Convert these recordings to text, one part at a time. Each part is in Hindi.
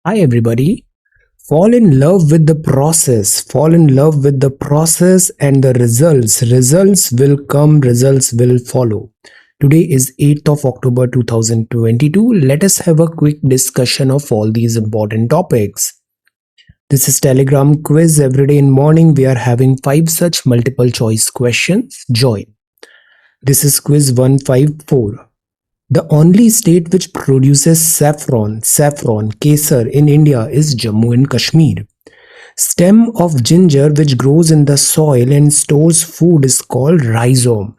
Hi, everybody. Fall in love with the process. Fall in love with the process and the results. Results will come, results will follow. Today is 8th of October 2022. Let us have a quick discussion of all these important topics. This is Telegram quiz. Every day in morning, we are having 5 such multiple choice questions. Join. This is quiz 154. The only state which produces saffron, kesar in India is Jammu and Kashmir. Stem of ginger which grows in the soil and stores food is called rhizome.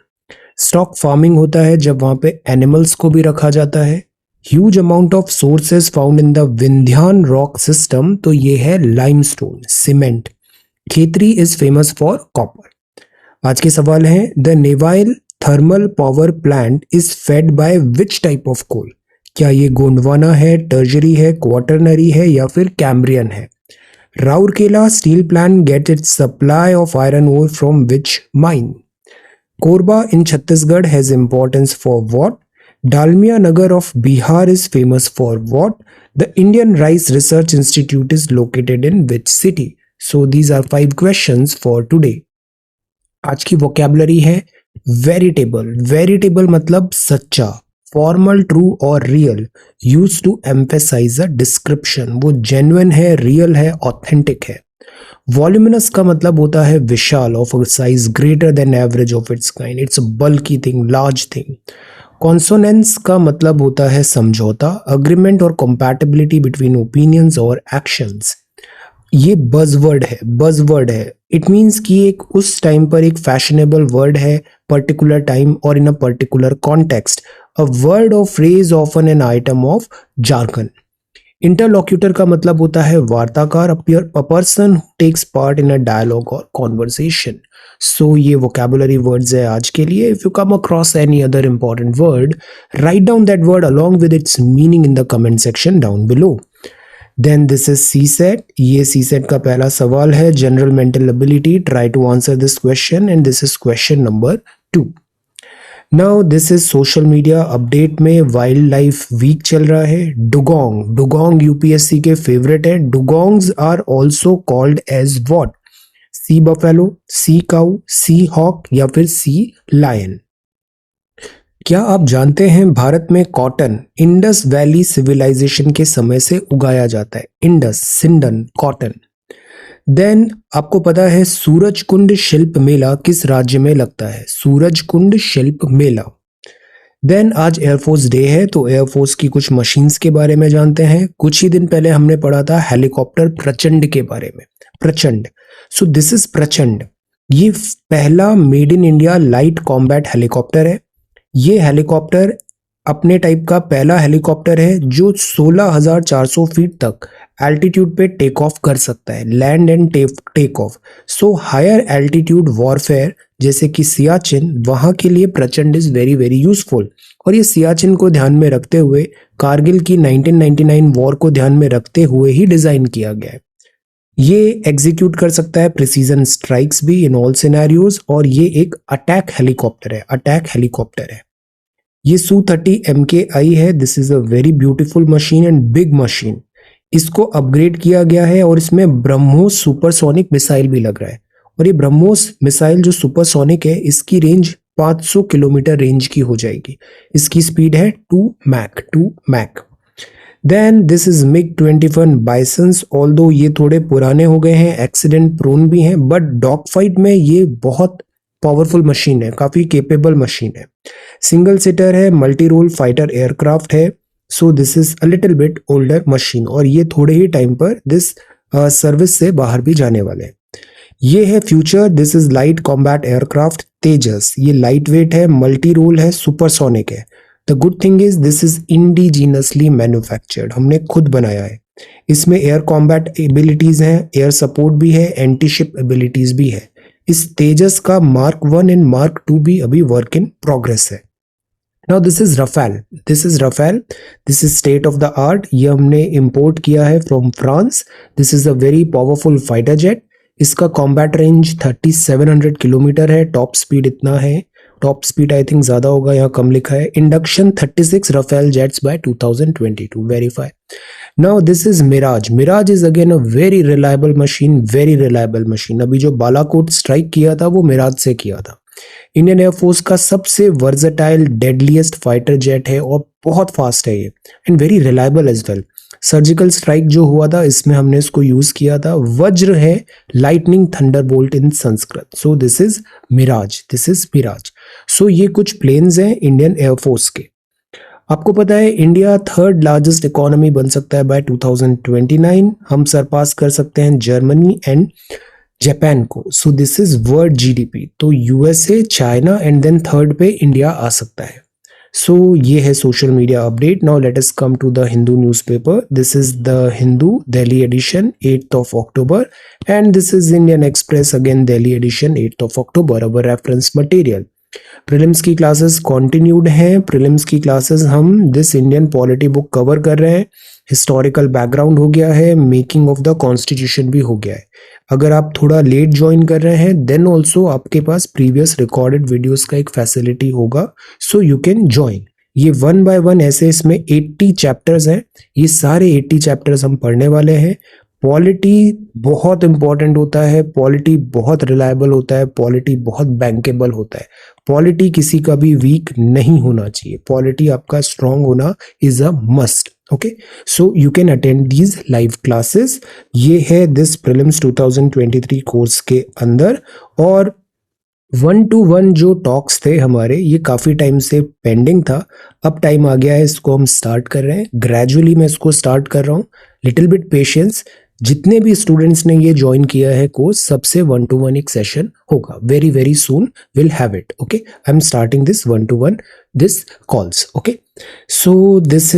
Stock farming होता है जब वहां पे एनिमल्स को भी रखा जाता है. Huge amount of sources found in the Vindhyan rock system, तो ये है limestone, cement. Khetri is famous for copper. आज के सवाल हैं, the Neyveli thermal power plant is fed by which type of coal. क्या ये गोंडवाना है, टर्जरी है, क्वाटरनरी है या फिर कैम्ब्रियन है. Rourkela steel plant get its supply of iron ore from which mine. Korba in Chhattisgarh has importance for what. Dalmia Nagar of Bihar is famous for what. The Indian rice research institute is located in which city. So these are 5 questions for today. आज की वोकैबुलरी है वेरिटेबल. वेरिटेबल मतलब सच्चा, फॉर्मल, ट्रू और real, use to emphasize a description. वो जेन्युइन है, रियल है, ऑथेंटिक है. वॉल्यूमिनस का मतलब होता है विशाल, of a size greater than average of its kind. It's a bulky thing, large thing. Consonance का मतलब होता है समझौता, अग्रीमेंट और कंपैटिबिलिटी बिटवीन ओपिनियंस और एक्शंस. ये बज़वर्ड है, बज़वर्ड है. इट मीन्स कि एक उस टाइम पर एक फैशनेबल वर्ड है, पर्टिकुलर टाइम और in a particular context. A word और phrase often an item of jargon. Interlocutor का मतलब होता है वार्ताकार, a person who takes part in a dialogue और कॉन्वर्सेशन. सो ये वोकैबुलरी वर्ड्स है आज के लिए. If you come across any other important word, write down that word along with its meaning in the comment section down below. Then this is CSAT. ये CSAT का पहला सवाल है, general mental ability. Try to answer this question and this is question number 2. Now this is social media update में वाइल्ड लाइफ वीक चल रहा है. डुगोंग, डुगोंग UPSC के फेवरेट है. Dugongs are also called as what. Sea buffalo, sea cow, sea hawk या फिर सी लायन. क्या आप जानते हैं भारत में कॉटन इंडस वैली सिविलाइजेशन के समय से उगाया जाता है. Indus, सिंडन, cotton. देन आपको पता है सूरजकुंड शिल्प मेला किस राज्य में लगता है. सूरजकुंड शिल्प मेला. देन आज एयरफोर्स डे है, तो एयरफोर्स की कुछ मशीन्स के बारे में जानते हैं. कुछ ही दिन पहले हमने पढ़ा था हेलीकॉप्टर प्रचंड के बारे में. प्रचंड. सो दिस इज प्रचंड. ये पहला made in India light combat helicopter है. ये हेलीकॉप्टर अपने टाइप का पहला हेलीकॉप्टर है जो 16,400 फीट तक एल्टीट्यूड पे टेक ऑफ कर सकता है, land and take off. So higher altitude warfare जैसे कि सियाचिन, वहां के लिए प्रचंड इज वेरी वेरी यूजफुल. और ये सियाचिन को ध्यान में रखते हुए, कारगिल की 1999 वॉर को ध्यान में रखते हुए ही डिजाइन किया गया है. ये एग्जीक्यूट कर सकता है प्रिसीजन स्ट्राइक्स भी इन ऑल सिनेरियोज. और ये एक अटैक हेलीकॉप्टर है, अटैक हेलीकॉप्टर है. ये Su-30 MKI है. This is a very beautiful machine and big machine. इसको अपग्रेड किया गया है और इसमें ब्रह्मोस सुपरसोनिक मिसाइल भी लग रहा है. और ये ब्रह्मोस मिसाइल जो सुपरसोनिक है, इसकी रेंज 500 किलोमीटर रेंज की हो जाएगी. इसकी स्पीड है 2 Mach. Then this is MiG-21 Bisons. Although ये थोड़े पुराने हो गए हैं, एक्सीडेंट प्रोन भी हैं, बट डॉग फाइट में ये बहुत पावरफुल मशीन है, काफी केपेबल मशीन है. सिंगल सीटर है, मल्टी रोल फाइटर एयरक्राफ्ट है. So this is a little bit older machine और ये थोड़े ही टाइम पर दिस सर्विस से बाहर भी जाने वाले हैं. ये है future. This is light combat aircraft Tejas. ये लाइट वेट है, मल्टी रोल है, सुपरसोनिक है. The good thing is this is indigenously manufactured. हमने खुद बनाया है. इसमें एयर कॉम्बैट एबिलिटीज हैं, एयर सपोर्ट भी है, एंटी शिप एबिलिटीज भी है. इस तेजस का Mark 1 एंड Mark 2 भी अभी वर्क इन प्रोग्रेस है. Now this is Rafale. This is state of the art. ये हमने इंपोर्ट किया है from France. This is a very powerful fighter jet. इसका कॉम्बैट रेंज 3700 किलोमीटर है, टॉप स्पीड इतना है. टॉप स्पीड आई थिंक ज्यादा होगा, यहाँ कम लिखा है। Induction 36 Rafale jets by 2022, verify. Now this is Mirage. Mirage is again a very reliable machine, very reliable machine. अभी जो बालाकोट स्ट्राइक किया था वो मिराज से किया था। इंडियन एयरफोर्स का सबसे वर्सेटाइल डेडलीस्ट फाइटर जेट है और बहुत फास्ट है ये, and very reliable as well. Surgical strike जो हुआ था इसमें हमने इसको यूज किया था। वज्र है, lightning thunderbolt in Sanskrit. So this is Mirage, this is Mirage. So ये कुछ प्लेन्स हैं इंडियन एयरफोर्स के। आपको पता है इंडिया थर्ड लार्जेस्ट इकोनॉमी बन सकता है बाय 2029। हम सरपास कर सकते हैं जर्मनी एंड जापान को। So this is world GDP. तो USA, China and then third पे इंडिया आ सकता है। सो ये है social media update. Now let us come to the Hindu newspaper. This is the Hindu Delhi edition 8th of October and this is Indian Express again Delhi edition 8th of October, our reference material। Prelims की क्लासेस कंटिन्यूड हैं। प्रीलिम्स की क्लासेस हम this Indian polity book cover कर रहे हैं। हिस्टोरिकल बैकग्राउंड हो गया है, मेकिंग ऑफ द कॉन्स्टिट्यूशन भी हो गया है। अगर आप थोड़ा लेट ज्वाइन कर रहे हैं देन ऑल्सो आपके पास प्रीवियस रिकॉर्डेड वीडियोस का एक फैसिलिटी होगा, सो यू कैन ज्वाइन। ये 1 by 1 ऐसे इसमें 80 चैप्टर्स हैं। ये सारे 80 चैप्टर्स हम पढ़ने वाले हैं। पॉलिटी बहुत इंपॉर्टेंट होता है, पॉलिटी बहुत रिलायबल होता है, पॉलिटी बहुत बैंकेबल होता है। पॉलिटी किसी का भी वीक नहीं होना चाहिए, पॉलिटी आपका स्ट्रांग होना is a must. Okay, so you can attend these live classes. ये है दिस प्रीलिम्स 2023 कोर्स के अंदर। और 1-to-1 जो टॉक्स थे हमारे, ये काफ़ी टाइम से पेंडिंग था। अब टाइम आ गया है, इसको हम स्टार्ट कर रहे हैं। ग्रेजुअली मैं इसको स्टार्ट कर रहा हूँ, लिटिल बिट पेशेंस। जितने भी स्टूडेंट्स ने ये ज्वाइन किया है कोर्स, सबसे 1-to-1 एक सेशन होगा। Very very soon will have it. Okay, I am starting this 1-to-1 this calls. Okay, so this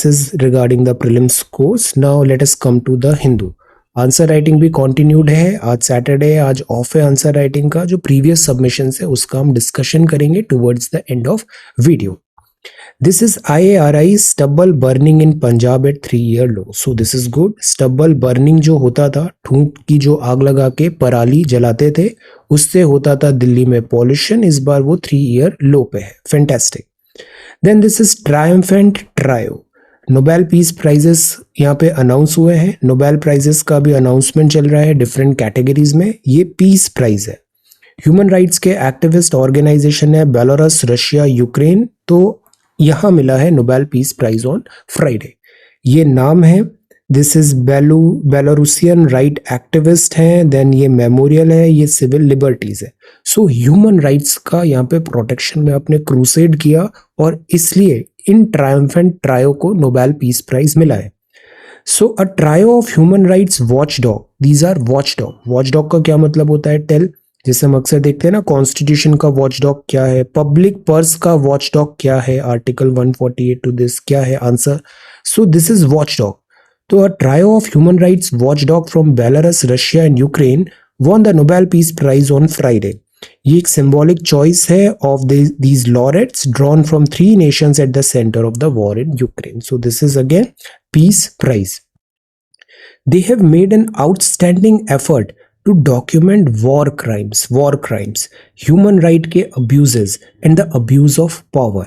is regarding the prelims course. Now let us come to the Hindu. Answer writing भी कंटिन्यूड है। आज सैटरडे है, आज ऑफ है आंसर राइटिंग का। जो प्रीवियस सबमिशन है उसका हम डिस्कशन करेंगे towards the end of video. This is IARI stubble burning in Punjab at 3-year low. So this is good. Stubble burning जो होता था, ठूंठ की जो आग लगा के पराली जलाते थे, उससे होता था दिल्ली में पॉल्यूशन। इस बार वो 3-year लो पे है। Fantastic. Then this is triumphant trio. Nobel peace prizes यहाँ पे अनाउंस हुए हैं। नोबेल प्राइजेस का भी अनाउंसमेंट चल रहा है डिफरेंट कैटेगरीज में। ये पीस प्राइज है। ह्यूमन राइट्स के एक्टिविस्ट ऑर्गेनाइजेशन है बेलारूस, रशिया, यूक्रेन। तो यहाँ मिला है Nobel peace prize on Friday. ये नाम है। This is Belarusian right activist हैं। देन ये मेमोरियल है, ये सिविल लिबर्टीज है। सो ह्यूमन राइट्स का यहाँ पे प्रोटेक्शन में आपने क्रूसेड किया और इसलिए इन ट्रायम्फेंट ट्रायो को नोबेल पीस प्राइज मिला है। So a trio of human rights watch dog, these are watch dog. Watch dog का क्या मतलब होता है? टेल। जैसे हम अक्सर देखते हैं ना, कॉन्स्टिट्यूशन का वॉच डॉग क्या है, पब्लिक पर्स का वॉच डॉग क्या है, आर्टिकल 148 टू दिस क्या है answer. So this is watch dog. तो a trio of human rights watch dog from Belarus, Russia and Ukraine won the Nobel Peace Prize on Friday. ये एक symbolic choice है of these laureates drawn from 3 nations at the center of the war in Ukraine. So this is again Peace Prize. They have made an outstanding effort to document war crimes, human right के abuses and the abuse of power.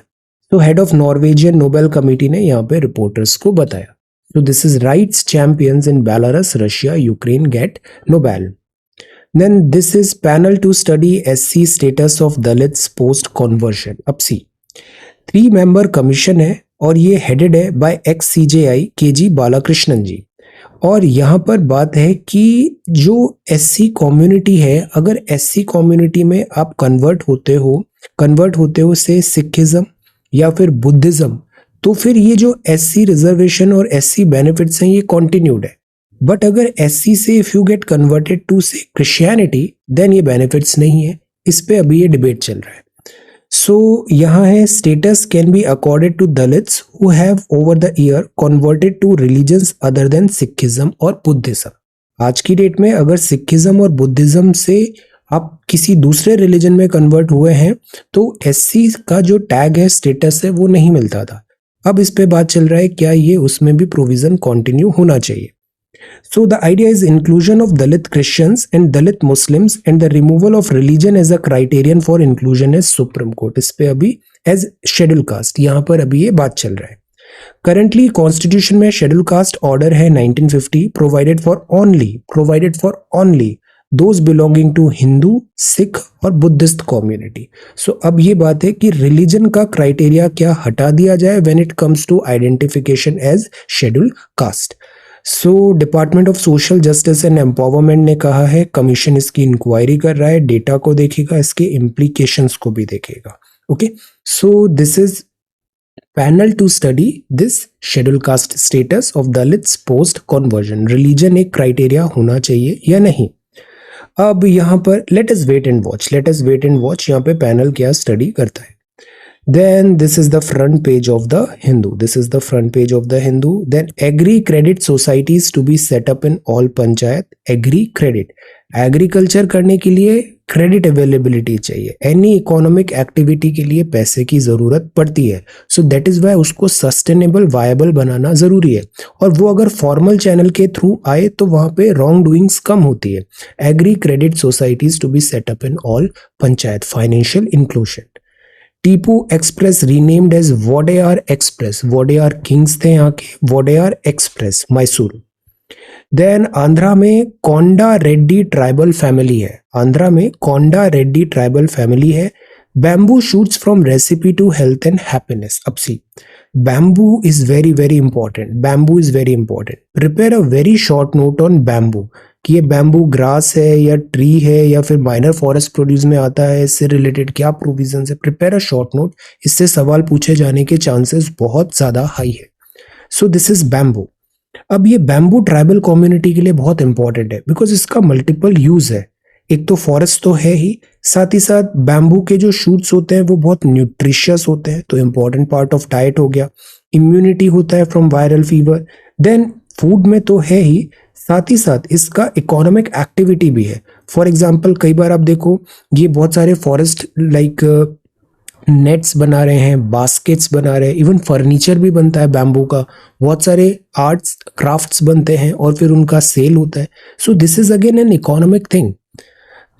So head of Norwegian Nobel Committee ने यहाँ पे reporters को बताया. So this is rights champions in Belarus, Russia, Ukraine get Nobel. Then this is panel to study SC status of Dalits post conversion. अब सी 3-member commission है और ये headed है by ex-CJI KG बालाकृष्णन जी। और यहाँ पर बात है कि जो SC कम्युनिटी है, अगर SC कम्युनिटी में आप कन्वर्ट होते हो से सिखिज्म या फिर बुद्धिज्म, तो फिर ये जो SC रिजर्वेशन और SC बेनिफिट्स हैं ये कंटिन्यूड है। बट अगर SC से if you get converted to से क्रिश्चियनिटी देन ये बेनिफिट्स नहीं है। इस पे अभी ये डिबेट चल रहा है। सो यहाँ है status can be accorded to Dalits who have over the year converted to religions other than Sikhism और बुद्धिज्म। आज की डेट में अगर सिखिज्म और बुद्धिज्म से आप किसी दूसरे रिलीजन में कन्वर्ट हुए हैं तो SC का जो टैग है, स्टेटस है, वो नहीं मिलता था। अब इस पे बात चल रहा है क्या ये उसमें भी प्रोविजन कंटिन्यू होना चाहिए। So the idea is inclusion of Dalit Christians and Dalit Muslims and the removal of religion as a criterion for inclusion as Supreme Court. इस पे अभी as schedule caste यहाँ पर अभी ये बात चल रहा है. करंटली कॉन्स्टिट्यूशन में शेड्यूल कास्ट ऑर्डर है 1950 provided for only those belonging to Hindu, Sikh और बुद्धिस्ट कम्युनिटी. सो अब ये बात है कि रिलीजन का क्राइटेरिया क्या हटा दिया जाए when it comes to identification as schedule caste. So department of social justice and empowerment ने कहा है कमीशन इसकी इंक्वायरी कर रहा है, डेटा को देखेगा, इसके इम्प्लीकेशंस को भी देखेगा. Okay, so this is panel to study this schedule caste status of Dalits post conversion. Religion एक क्राइटेरिया होना चाहिए या नहीं. अब यहाँ पर let us wait and watch यहाँ पे पैनल क्या स्टडी करता है. Then this is the front page of the Hindu. Then agri credit societies to be set up in all panchayat. Agri credit, agriculture करने के लिए क्रेडिट अवेलेबिलिटी चाहिए. एनी इकोनॉमिक एक्टिविटी के लिए पैसे की जरूरत पड़ती है. सो दैट इज वाई उसको सस्टेनेबल वायबल बनाना जरूरी है. और वो अगर फॉर्मल चैनल के थ्रू आए तो वहां पे रॉन्ग डूइंग्स कम होती है. Agri credit societies to be set up in all panchayat. Financial inclusion. Tipu express renamed as Wodeyar express. Wodeyar kings थे यहाँ के. वोडेयार एक्सप्रेस मैसूर. देन आंध्रा में कोंडा रेड्डी ट्राइबल फैमिली है. Bamboo shoots from recipe to health and happiness. अब see bamboo is very important. Prepare a very short note on bamboo कि ये बैम्बू ग्रास है या ट्री है या फिर माइनर फॉरेस्ट प्रोड्यूस में आता है, इससे रिलेटेड क्या प्रोविजन है. Prepare a short note. इससे सवाल पूछे जाने के चांसेस बहुत ज्यादा हाई है. So this is bamboo. अब ये बैम्बू ट्राइबल कम्युनिटी के लिए बहुत इंपॉर्टेंट है बिकॉज इसका मल्टीपल यूज है. एक तो फॉरेस्ट तो है ही, साथ ही साथ बैम्बू के जो शूट्स होते हैं वो बहुत न्यूट्रिशियस होते हैं, तो इंपॉर्टेंट पार्ट ऑफ डाइट हो गया. इम्यूनिटी होता है from viral fever. Then food में तो है ही, साथ ही साथ इसका इकोनॉमिक एक्टिविटी भी है. फॉर एग्जाम्पल कई बार आप देखो ये बहुत सारे फॉरेस्ट लाइक नेट्स बना रहे हैं, बास्केट्स बना रहे हैं, इवन फर्नीचर भी बनता है बैम्बू का. बहुत सारे आर्ट्स क्राफ्ट्स बनते हैं और फिर उनका सेल होता है. So this is again an economic thing.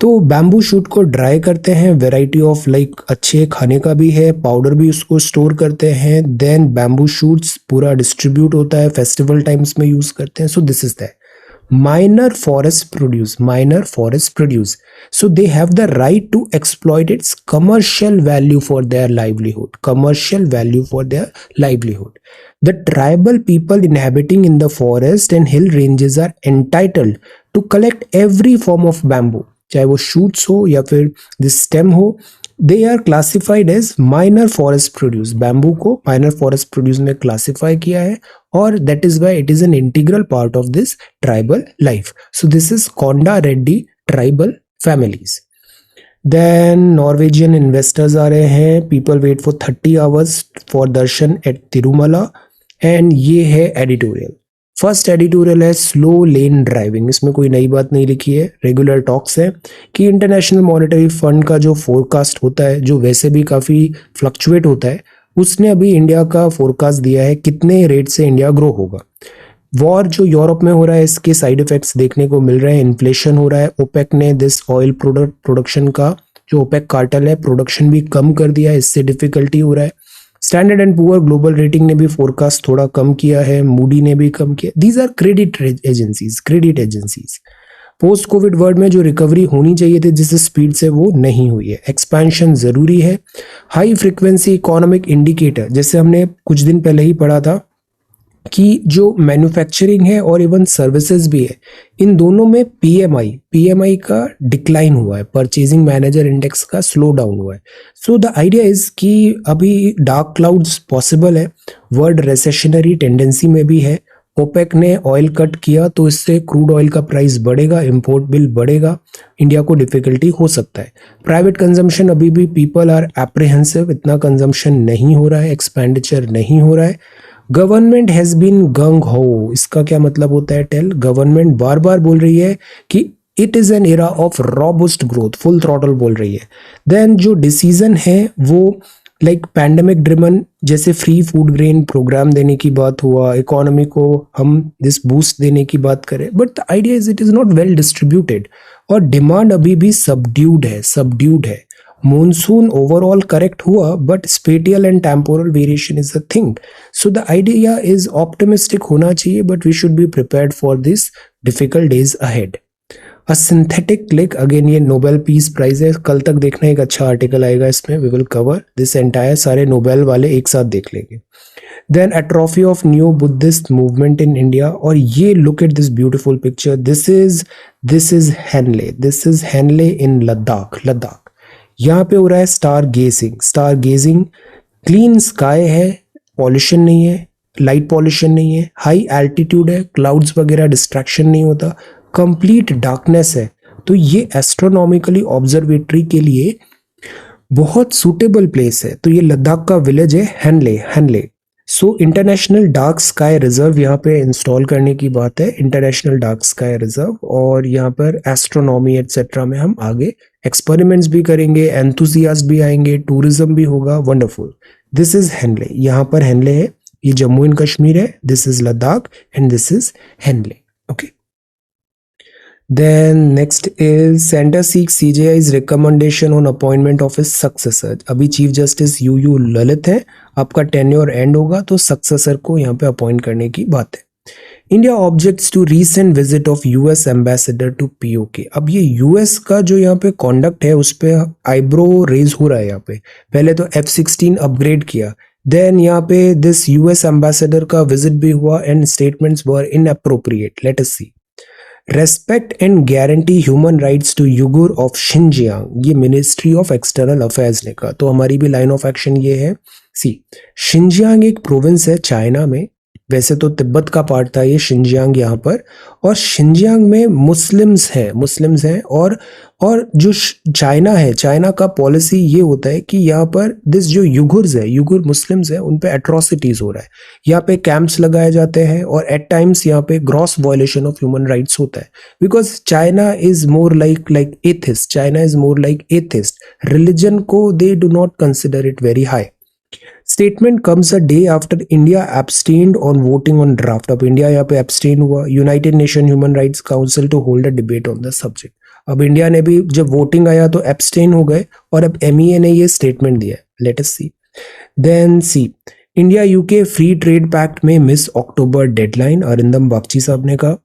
तो बैम्बू शूट को ड्राई करते हैं, वेराइटी ऑफ लाइक अच्छे खाने का भी है, पाउडर भी उसको स्टोर करते हैं. देन बैम्बू शूट्स पूरा डिस्ट्रीब्यूट होता है, फेस्टिवल टाइम्स में यूज करते हैं. सो this is that. minor forest produce, so they have the right to exploit its commercial value for their livelihood. The tribal people inhabiting in the forest and hill ranges are entitled to collect every form of bamboo, चाहे वो shoots हो या फिर this stem हो. They are classified as minor forest produce. Bamboo को minor forest produce में क्लासीफाई किया है और that is why it is an integral part of this tribal life. So this is Konda Reddy tribal families. Then Norwegian investors आ रहे हैं. People wait for 30 hours for darshan at Tirumala. And ये है editorial. फर्स्ट एडिटोरियल है स्लो लेन ड्राइविंग. इसमें कोई नई बात नहीं लिखी है, रेगुलर टॉक्स है कि इंटरनेशनल मॉनेटरी फंड का जो फोरकास्ट होता है, जो वैसे भी काफ़ी फ्लक्चुएट होता है, उसने अभी इंडिया का फोरकास्ट दिया है कितने रेट से इंडिया ग्रो होगा. वॉर जो यूरोप में हो रहा है इसके साइड इफेक्ट्स देखने को मिल रहे हैं. इन्फ्लेशन हो रहा है. ओपेक ने दिस ऑयल प्रोडक्शन का जो ओपेक कार्टेल है प्रोडक्शन भी कम कर दिया है, इससे डिफिकल्टी हो रहा है. Standard and poor global rating ने भी फोरकास्ट थोड़ा कम किया है, मूडी ने भी कम किया. These are credit agencies. Post covid world में जो रिकवरी होनी चाहिए थी जिस स्पीड से वो नहीं हुई है. एक्सपेंशन जरूरी है. हाई फ्रीक्वेंसी इकोनॉमिक इंडिकेटर, जैसे हमने कुछ दिन पहले ही पढ़ा था कि जो मैन्युफैक्चरिंग है और इवन सर्विसेज भी है, इन दोनों में पीएमआई का डिक्लाइन हुआ है. परचेजिंग मैनेजर इंडेक्स का स्लो डाउन हुआ है. सो द आइडिया इज कि अभी डार्क क्लाउड्स पॉसिबल है. वर्ल्ड रेसेशनरी टेंडेंसी में भी है. ओपेक ने ऑयल कट किया तो इससे क्रूड ऑयल का प्राइस बढ़ेगा, इंपोर्ट बिल बढ़ेगा, इंडिया को डिफिकल्टी हो सकता है. प्राइवेट कंजम्पशन अभी भी पीपल आर एप्रीहेंसिव, इतना कंजम्पशन नहीं हो रहा है, एक्सपेंडिचर नहीं हो रहा है. गवर्नमेंट हैज बीन गंग हो. इसका क्या मतलब होता है? टेल. गवर्नमेंट बार बार बोल रही है कि it is an era of robust growth, full throttle बोल रही है. देन जो डिसीजन है वो लाइक पैंडेमिक ड्रिवन, जैसे फ्री फूड ग्रेन प्रोग्राम देने की बात हुआ, इकोनॉमी को हम दिस बूस्ट देने की बात करें, but the idea is it is not well distributed और डिमांड अभी भी सबड्यूड है। मॉनसून ओवरऑल करेक्ट हुआ but spatial and temporal variation is the thing. So the idea is optimistic होना चाहिए but we should be prepared for this difficult days ahead. A synthetic click, again ये नोबेल पीस प्राइज है, कल तक देखना एक अच्छा आर्टिकल आएगा इसमें, we will cover this entire, सारे नोबेल वाले एक साथ देख लेंगे। Then atrophy of new Buddhist movement in India, और ये look at this beautiful picture, this is Hanle in Ladakh. यहाँ पे हो रहा है स्टार गेजिंग, क्लीन स्काई है, पॉल्यूशन नहीं है, लाइट पॉल्यूशन नहीं है, हाई एल्टीट्यूड है, क्लाउड्स वगैरह डिस्ट्रैक्शन नहीं होता, कंप्लीट डार्कनेस है। तो ये एस्ट्रोनॉमिकली ऑब्जर्वेटरी के लिए बहुत सूटेबल प्लेस है। तो ये लद्दाख का विलेज है Henle. So international dark sky reserve यहाँ पे इंस्टॉल करने की बात है, इंटरनेशनल डार्क स्काई रिजर्व, और यहाँ पर एस्ट्रोनॉमी एटसेट्रा में हम आगे एक्सपेरिमेंट्स भी करेंगे, एंथुसियास्ट भी आएंगे, टूरिज्म भी होगा, वंडरफुल। दिस इज हैनले, यहाँ पर हैनले है, ये जम्मू एंड कश्मीर है, this is Ladakh and this is Henle. Okay, then next is center seeks CJI's recommendation on appointment of his successor। अभी चीफ जस्टिस यू ललित है, आपका टेन्योर एंड होगा तो सक्सेसर को यहाँ पे अपॉइंट करने की बात है। India objects to recent visit of US ambassador to PoK. अब ये यूएस का जो यहाँ पे कॉन्डक्ट है उस पे आईब्रो रेज हो रहा है यहाँ पे। पहले तो F-16 अपग्रेड किया, देन यहाँ पे दिस यूएस एम्बेसडर का विजिट भी हुआ and statements were inappropriate. Let us see. Respect and guarantee human rights to Uyghur of Xinjiang, ये मिनिस्ट्री ऑफ एक्सटर्नल अफेयर्स ने कहा, तो हमारी भी लाइन ऑफ एक्शन ये है। सी, शिनजियांग एक प्रोविंस है चाइना में, वैसे तो तिब्बत का पार्ट था ये शिनजियांग यहाँ पर, और शिनजियांग में मुस्लिम्स हैं और जो चाइना है, चाइना का पॉलिसी ये होता है कि यहाँ पर दिस जो युगुर मुस्लिम्स है उन पे एट्रोसिटीज हो रहा है, यहाँ पे कैंप्स लगाए जाते हैं और एट टाइम्स यहाँ पे gross violation of human rights होता है, because China is more like atheist, religion को they do not consider it very high. Statement comes a day after India abstained on voting on draft. अब इंडिया यहाँ पे एब्सटेन हुआ, United Nation human rights council to hold a debate on the subject. अब इंडिया ने भी जब वोटिंग आया तो एब्सटेन हो गए और अब MEA ने ये स्टेटमेंट दिया। Let us see. Then see, India UK free trade pact में miss October deadline, Arindam Bagchi साहब ने कहा।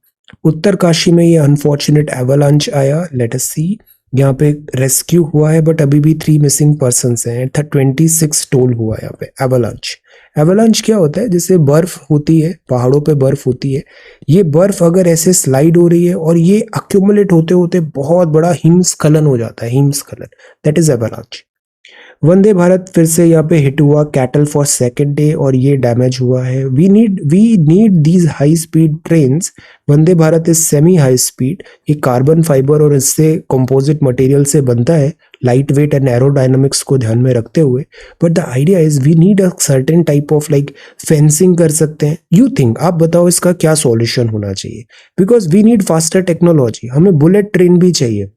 उत्तरकाशी में ये अनफॉर्चुनेट एवलांच आया। लेट अस सी, यहाँ पे रेस्क्यू हुआ है बट अभी भी 3 मिसिंग पर्सन हैं, 26 टोल हुआ यहाँ पे। एवलांच क्या होता है? जैसे बर्फ होती है, पहाड़ों पे बर्फ होती है, ये बर्फ अगर ऐसे स्लाइड हो रही है और ये अक्यूमुलेट होते होते बहुत बड़ा हिमस्खलन हो जाता है, that is avalanche. Vande Bharat फिर से यहाँ पे हिट हुआ कैटल फॉर सेकेंड डे और ये डैमेज हुआ है। We need these high speed trains. Vande Bharat is semi high speed, ये कार्बन फाइबर और इससे कंपोजिट मटेरियल से बनता है, लाइट वेट एंड एरोडायनामिक्स को ध्यान में रखते हुए। But the idea is we need a certain type of like fencing कर सकते हैं। यू थिंक, आप बताओ इसका क्या सॉल्यूशन होना चाहिए? Because we need faster technology, हमें बुलेट ट्रेन भी चाहिए,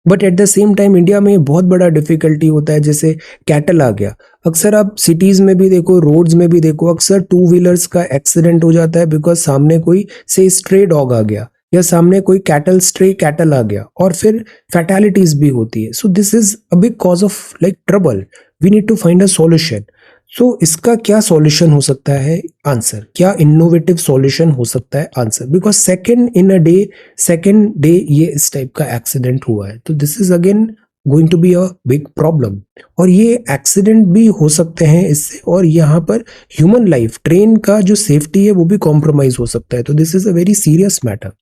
but at the same time India में बहुत बड़ा डिफिकल्टी होता है, जैसे कैटल आ गया। अक्सर आप सिटीज में भी देखो, रोड्स में भी देखो, अक्सर 2 व्हीलर्स का एक्सीडेंट हो जाता है बिकॉज सामने कोई से स्ट्रे डॉग आ गया या सामने कोई स्ट्रे कैटल आ गया और फिर फैटेलिटीज भी होती है। So this is a big cause of like trouble, we need to find a solution. So इसका क्या सॉल्यूशन हो सकता है? आंसर, क्या इनोवेटिव सॉल्यूशन हो सकता है? आंसर, बिकॉज सेकेंड डे ये इस टाइप का एक्सीडेंट हुआ है, तो this is again going to be a big problem. और ये एक्सीडेंट भी हो सकते हैं इससे, और यहाँ पर ह्यूमन लाइफ, ट्रेन का जो सेफ्टी है वो भी कॉम्प्रोमाइज हो सकता है, तो this is a very serious matter.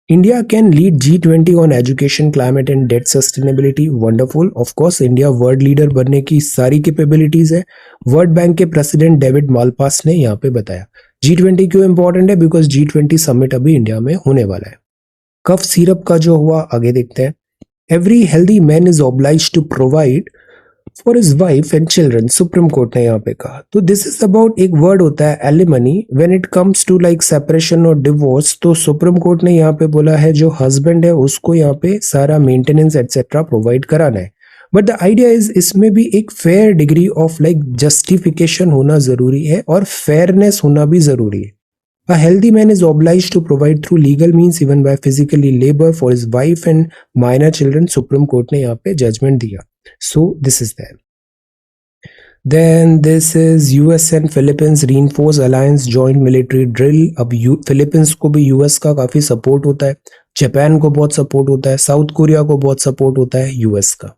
India can lead G20 on education, climate and debt sustainability. Wonderful. Of course, India world leader बनने की सारी कैपेबिलिटीज है। वर्ल्ड बैंक के प्रेसिडेंट डेविड मालपास ने यहाँ पे बताया। G20 क्यों इंपॉर्टेंट है? बिकॉज G20 समिट अभी इंडिया में होने वाला है। कफ सिरप का जो हुआ आगे देखते हैं। Every healthy man is obliged to provide for his wife and children, Supreme Court ने यहाँ पे कहा। तो दिस इज अबाउट, एक वर्ड होता है alimony, when it comes to like separation और डिवोर्स, तो सुप्रीम कोर्ट ने यहाँ पे बोला है जो हस्बैंड है उसको यहाँ पे सारा मेंटेनेंस एटसेट्रा प्रोवाइड कराना है। बट द आइडिया इज इसमें भी एक fair degree of like justification होना जरूरी है और फेयरनेस होना भी जरूरी है. A healthy man is obliged to provide through legal means even by physically labor for his wife and minor children. Supreme Court ने यहाँ पे judgment दिया. So this is there. Then this is US and Philippines reinforce alliance joint military drill. अब Philippines को भी US का काफी सपोर्ट होता है, जापान को बहुत सपोर्ट होता है, साउथ कोरिया को बहुत सपोर्ट होता है US का.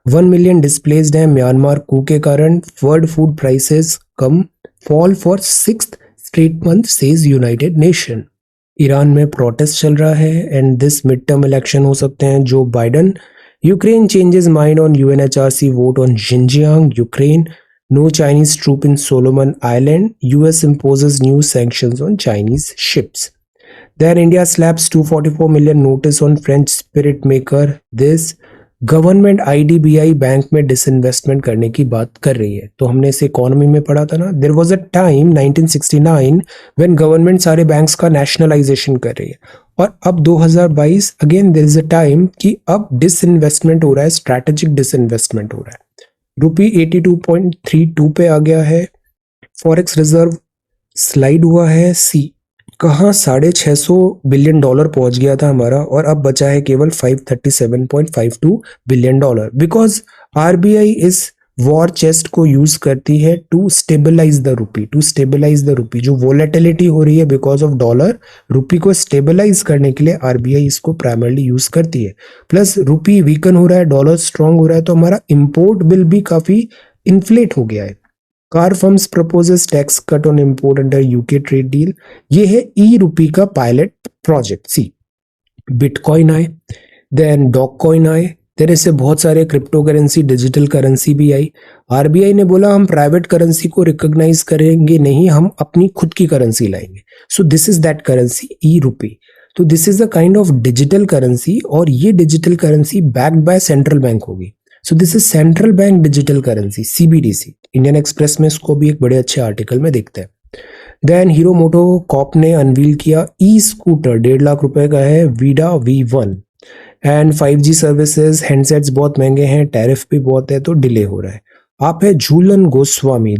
1 million displaced है म्यांमार कू के कारण. वर्ल्ड फूड प्राइसेस कम fall for 6th straight month says United Nation. Iran में प्रोटेस्ट चल रहा है and this mid term election हो सकते हैं Joe Biden. Ukraine changes mind on UNHRC vote on Xinjiang, Ukraine. No Chinese troop in Solomon island. US imposes new sanctions on Chinese ships. Then India slaps 244 million notice on French spirit maker. This government IDBI bank में डिसइन्वेस्टमेंट करने की बात कर रही है. तो हमने इसे इकोनॉमी में पढ़ा था ना. There was a time 1969 when government सारे बैंक्स का नेशनलाइजेशन कर रही है और अब 2022 again there is a time कि अब डिसइन्वेस्टमेंट हो रहा है, स्ट्रैटेजिक डिसइन्वेस्टमेंट हो रहा है. रुपी 82.32 पे आ गया है. फॉरेक्स रिजर्व स्लाइड हुआ है. सी कहाँ $650 बिलियन पहुंच गया था हमारा और अब बचा है केवल $537.52 बिलियन. बिकॉज RBI इस वॉर चेस्ट को यूज करती है टू स्टेबलाइज द रूपी. जो वोलेटिलिटी हो रही है बिकॉज ऑफ डॉलर, रूपी को स्टेबलाइज करने के लिए RBI इसको प्राइमरली यूज करती है. प्लस रूपी वीकन हो रहा है, डॉलर स्ट्रांग हो रहा है, तो हमारा इंपोर्ट बिल भी काफी इन्फ्लेट हो गया है. Car firms proposes tax cut on import under UK trade deal. ये है ई-रूपी का पायलट प्रोजेक्ट. सी बिटकॉइन आए, देन डॉगकॉइन आए, देन इससे बहुत सारे क्रिप्टो करेंसी, डिजिटल करेंसी भी आई. RBI ने बोला हम प्राइवेट करेंसी को रिकॉग्नाइज करेंगे नहीं, हम अपनी खुद की करेंसी लाएंगे. So this is that currency e rupee. तो this is a kind of digital currency और ये digital currency backed by central bank होगी. So this is central bank digital currency CBDC. Indian express में इसको भी एक बड़े अच्छे आर्टिकल में देखते हैं. देन हीरो मोटो कॉप ने अनवील किया ई-स्कूटर, 1.5 लाख रुपए का है, Vida V1. And 5G services, handsets बहुत महंगे हैं, टैरिफ भी बहुत है, तो डिले हो रहा है. आप है झूलन गोस्वामी.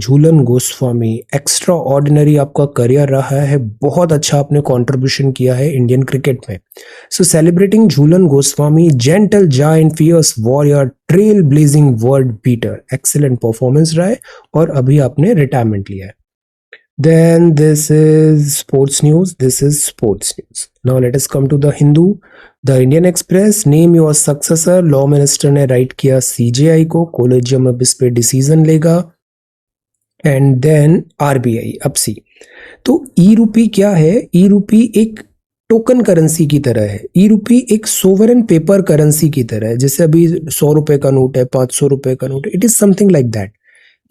एक्स्ट्रा ऑर्डिनरी आपका करियर रहा है, बहुत अच्छा आपने कंट्रीब्यूशन किया है इंडियन क्रिकेट में. So celebrating Jhulan Goswami, gentle giant, fierce warrior, trail blazing world beater. Excellent performance रहा है और अभी आपने रिटायरमेंट लिया है. Then this is sports news. Now let us come to the Hindu. The Indian Express, name your successor. Law minister ने राइट किया CJI को, कोलेजियम अब इस पे डिसीजन लेगा. And then RBI. अब सी तो ई-रूपी क्या है? ई-रूपी एक टोकन करेंसी की तरह है. ई-रूपी एक सोवरेन पेपर करेंसी की तरह है. जैसे अभी 100 रुपए का नोट है, 500 रुपए का नोट है. It is something like that.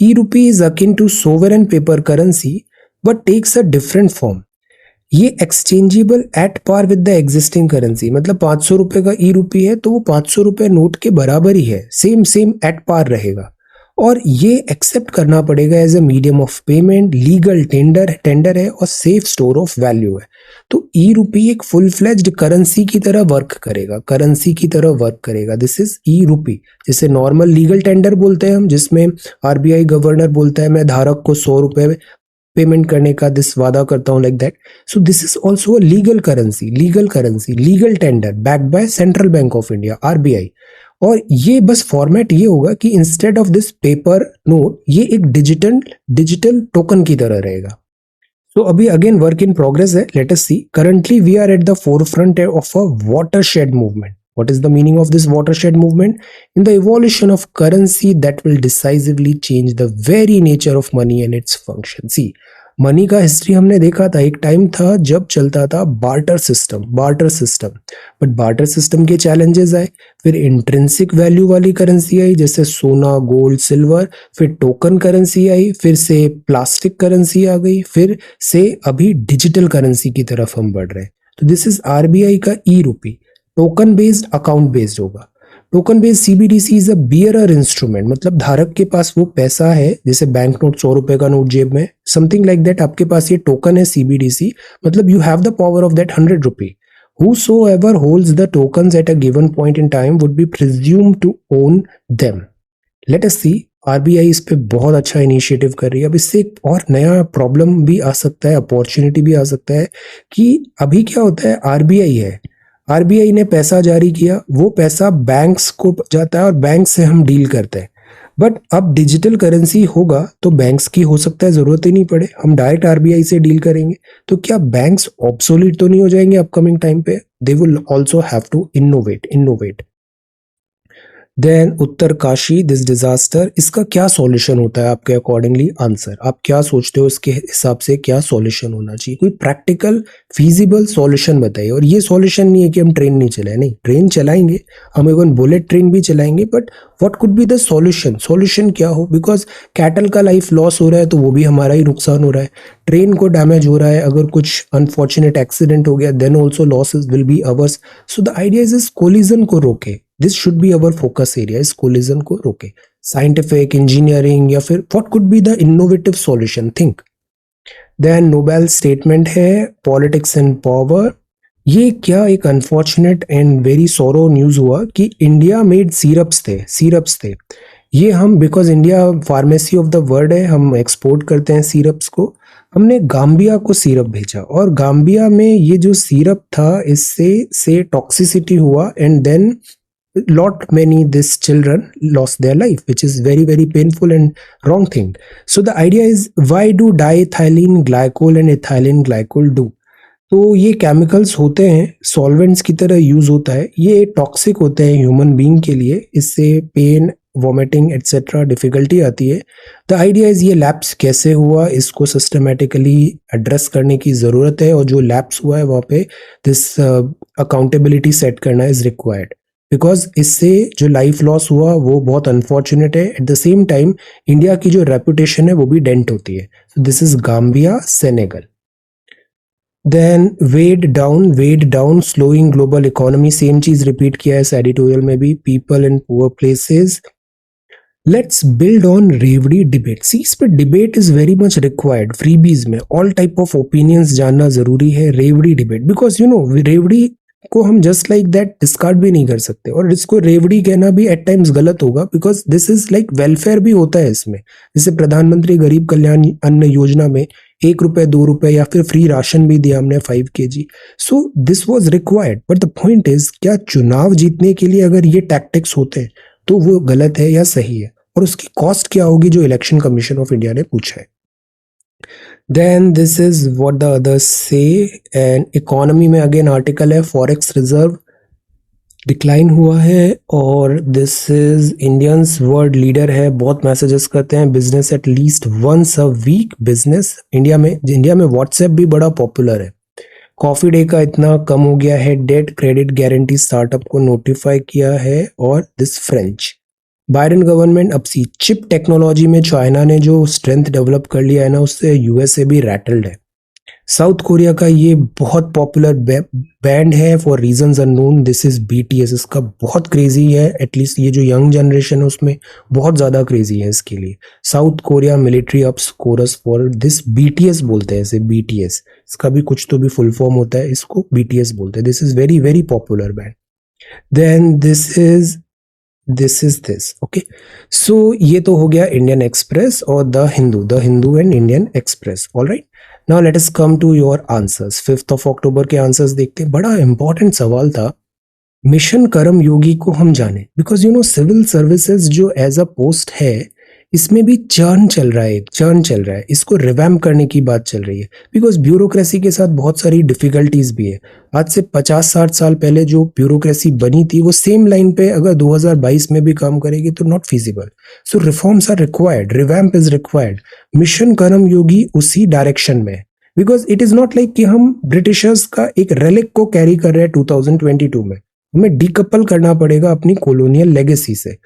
E rupee is akin to sovereign paper currency but takes a different form. ये exchangeable at par with the existing currency. मतलब 500 रुपए का ई-रूपी है तो वो 500 रुपए नोट के बराबर ही है, सेम एट पार रहेगा. और ये एक्सेप्ट करना पड़ेगा as a medium of payment, legal tender है और सेफ स्टोर ऑफ वैल्यू है. तो ई-रूपी एक फुल फ्लेज्ड करेंसी की तरह वर्क करेगा. This is e-rupee. जैसे नॉर्मल लीगल टेंडर बोलते हैं हम, जिसमें RBI गवर्नर बोलता है मैं धारक को 100 रुपए पेमेंट करने का दिस वादा करता हूं, like that. So this is also a legal currency, legal tender backed by central bank of India RBI. और ये बस फॉर्मेट ये होगा कि instead of this paper note ये एक डिजिटल टोकन की तरह रहेगा. तो अभी अगेन वर्क इन प्रोग्रेस है. Let us see. Currently we are at the forefront of a watershed movement. What is the meaning of this watershed movement? In the evolution of currency that will decisively change the very nature of money and its function. See, money का हिस्ट्री हमने देखा था. एक टाइम था जब चलता था barter system. But barter system के चैलेंजेस आए. फिर इंट्रिंसिक वैल्यू वाली करेंसी आई, जैसे सोना, गोल्ड, सिल्वर. फिर टोकन करेंसी आई, फिर से प्लास्टिक करेंसी आ गई, फिर से अभी डिजिटल करेंसी की तरफ हम बढ़ रहे हैं. तो दिस इज RBI का e rupee. Token based, account based होगा. Token based CBDC is a bearer instrument. मतलब धारक के पास वो पैसा है, जैसे बैंक नोट 100 रुपए का नोट जेब में, समथिंग लाइक दैट. आपके पास ये टोकन है CBDC, मतलब you have the power of that 100 rupee. Whosoever holds the tokens at a given point in time would be presumed to own them. Let us see. RBI इस पे बहुत अच्छा इनिशिएटिव कर रही है। अब इससे एक और नया प्रॉब्लम भी आ सकता है, अपॉर्चुनिटी भी आ सकता है कि अभी क्या होता है, आरबीआई है, आरबीआई ने पैसा जारी किया, वो पैसा बैंक्स को जाता है और बैंक से हम डील करते हैं। बट अब डिजिटल करेंसी होगा तो बैंक्स की हो सकता है जरूरत ही नहीं पड़े, हम डायरेक्ट आरबीआई से डील करेंगे। तो क्या बैंक्स ऑब्सोलीट तो नहीं हो जाएंगे अपकमिंग टाइम पे? They will also have to innovate. Then Uttarkashi, this disaster, इसका क्या सॉल्यूशन होता है आपके अकॉर्डिंगली? आंसर, आप क्या सोचते हो इसके हिसाब से क्या सॉल्यूशन होना चाहिए? कोई प्रैक्टिकल फीजिबल सॉल्यूशन बताइए। और ये सॉल्यूशन नहीं है कि हम ट्रेन नहीं चलाएं, नहीं, ट्रेन चलाएंगे, हम इवन बुलेट ट्रेन भी चलाएंगे, but what could be the solution? Solution क्या हो? बिकॉज कैटल का लाइफ लॉस हो रहा है तो वो भी हमारा ही नुकसान हो रहा है, ट्रेन को डैमेज हो रहा है, अगर कुछ अनफॉर्चुनेट एक्सीडेंट हो गया then also losses will be ours. So the idea is collision को रोके, this should be our focus area, इस कोलिजन को रोके। साइंटिफिक, इंजीनियरिंग, या फिर what could be the innovative solution? Think. Then Nobel statement है पॉलिटिक्स एंड पावर। ये क्या एक unfortunate and very sorrow news हुआ कि इंडिया मेड सीरप्स थे। ये हम, because India pharmacy of the world है, हम एक्सपोर्ट करते हैं सीरप्स को, हमने गाम्बिया को सीरप भेजा और गाम्बिया में ये जो सीरप था इससे से टॉक्सिसिटी हुआ and then lot many these children lost their life, which is very very painful and wrong thing. So the idea is, why do diethylene glycol and ethylene glycol do? तो ये केमिकल्स होते हैं, सॉल्वेंट्स की तरह यूज होता है, ये टॉक्सिक होते हैं ह्यूमन बीइंग के लिए, इससे पेन, वॉमिटिंग एटसेट्रा डिफिकल्टी आती है। द आइडिया इज ये लैप्स कैसे हुआ, इसको सिस्टमेटिकली एड्रेस करने की ज़रूरत है, और जो लैप्स हुआ है वहाँ पे दिस अकाउंटेबिलिटी सेट करना इज रिक्वायर्ड, बिकॉज इससे जो लाइफ लॉस हुआ वो बहुत अनफॉर्चुनेट है। At the same time India की जो रेपुटेशन है वो भी डेंट होती है। So this is Gambia, Senegal. Then weighed down slowing global economy, same चीज रिपीट किया है इस एडिटोरियल में भी। People in poor places, let's build on revdi debate. See, इस पर debate is very much required. Freebies में ऑल टाइप ऑफ ओपिनियंस जानना जरूरी है। रेवड़ी डिबेट, बिकॉज यू नो रेवड़ी को हम जस्ट लाइक दैट डिस्कार्ड भी नहीं कर सकते, और इसको रेवड़ी कहना भी एट टाइम्स गलत होगा, because this is like welfare भी होता है इसमें। जैसे प्रधानमंत्री गरीब कल्याण अन्न योजना में 1 रुपए 2 रुपए या फिर फ्री राशन भी दिया हमने 5 kg। So this was required, but the point is, क्या चुनाव जीतने के लिए अगर ये टैक्टिक्स होते हैं तो वो गलत है या सही है, और उसकी कॉस्ट क्या होगी जो इलेक्शन कमीशन ऑफ इंडिया ने पूछा है। Then this is what the others say. And economy में अगेन आर्टिकल है फॉरेक्स रिजर्व डिक्लाइन हुआ है, और this is Indians world leader है, बहुत मैसेजेस करते हैं, business at least once a week. Business India में व्हाट्सएप भी बड़ा पॉपुलर है। कॉफी डे का इतना कम हो गया है। डेट क्रेडिट गारंटी स्टार्टअप को नोटिफाई किया है, और दिस फ्रेंच बाइडेन गवर्नमेंट अब सी चिप टेक्नोलॉजी में चाइना ने जो स्ट्रेंथ डेवलप कर लिया है ना, उससे यूएसए भी रैटल्ड है। साउथ कोरिया का ये बहुत पॉपुलर बैंड है for reasons unknown, this is BTS. इसका बहुत क्रेजी है, एटलीस्ट ये जो यंग जनरेशन है उसमें बहुत ज्यादा क्रेजी है इसके लिए। South Korea military ups chorus for this, BTS बोलते हैं इसे, बीटीएस। इसका भी कुछ तो भी फुल फॉर्म होता है, इसको बीटीएस बोलते हैं। This is very very popular band. Then this okay. So ये तो हो गया इंडियन एक्सप्रेस और the Hindu and Indian express. Alright, now let us come to your answers. 5 October के आंसर्स देखते हैं। बड़ा इंपॉर्टेंट सवाल था, मिशन कर्म योगी को हम जाने, because you know civil services जो एज अ पोस्ट है इसमें भी चर्न चल रहा है, इसको रिवैम्प करने की बात चल रही है, बिकॉज ब्यूरोक्रेसी के साथ बहुत सारी डिफिकल्टीज भी है। आज से 50-60 साल पहले जो ब्यूरोक्रेसी बनी थी वो सेम लाइन पे अगर 2022 में भी काम करेगी तो not feasible. So reforms are required, revamp is required. Mission Karmayogi उसी डायरेक्शन में, because it is not like कि हम ब्रिटिशर्स का एक रेलिक को कैरी कर रहे हैं 2022 में, हमें डीकपल करना पड़ेगा अपनी कॉलोनियल लेगेसी से।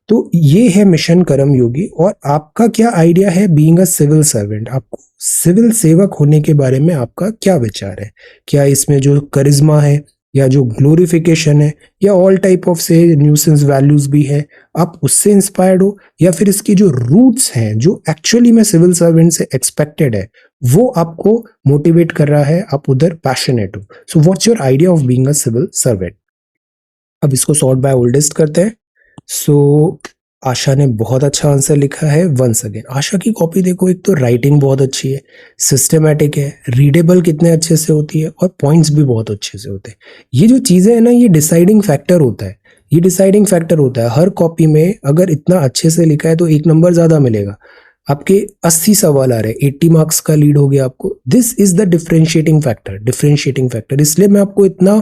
तो ये है मिशन कर्म योगी। और आपका क्या आइडिया है बीइंग अ सिविल सर्वेंट, आपको सिविल सेवक होने के बारे में आपका क्या विचार है? क्या इसमें जो करिश्मा है या जो ग्लोरिफिकेशन है या ऑल टाइप ऑफ से न्यूसेंस वैल्यूज भी है, आप उससे इंस्पायर्ड हो, या फिर इसकी जो रूट्स हैं जो एक्चुअली में सिविल सर्वेंट से एक्सपेक्टेड है वो आपको मोटिवेट कर रहा है, आप उधर पैशनेट हो. So what's your idea of being a civil servant? अब इसको सॉर्ट बाय ओल्डेस्ट करते हैं. सो आशा ने बहुत अच्छा आंसर लिखा है. वंस अगेन आशा की कॉपी देखो, एक तो राइटिंग बहुत अच्छी है, सिस्टमेटिक है, रीडेबल कितने अच्छे से होती है और पॉइंट्स भी बहुत अच्छे से होते हैं. ये जो चीजें है ना, ये डिसाइडिंग फैक्टर होता है. ये डिसाइडिंग फैक्टर होता है हर कॉपी में. अगर इतना अच्छे से लिखा है तो एक नंबर ज्यादा मिलेगा. आपके 80 सवाल आ रहे हैं, 80 मार्क्स का लीड हो गया आपको. This is the differentiating factor. Differentiating factor इसलिए मैं आपको इतना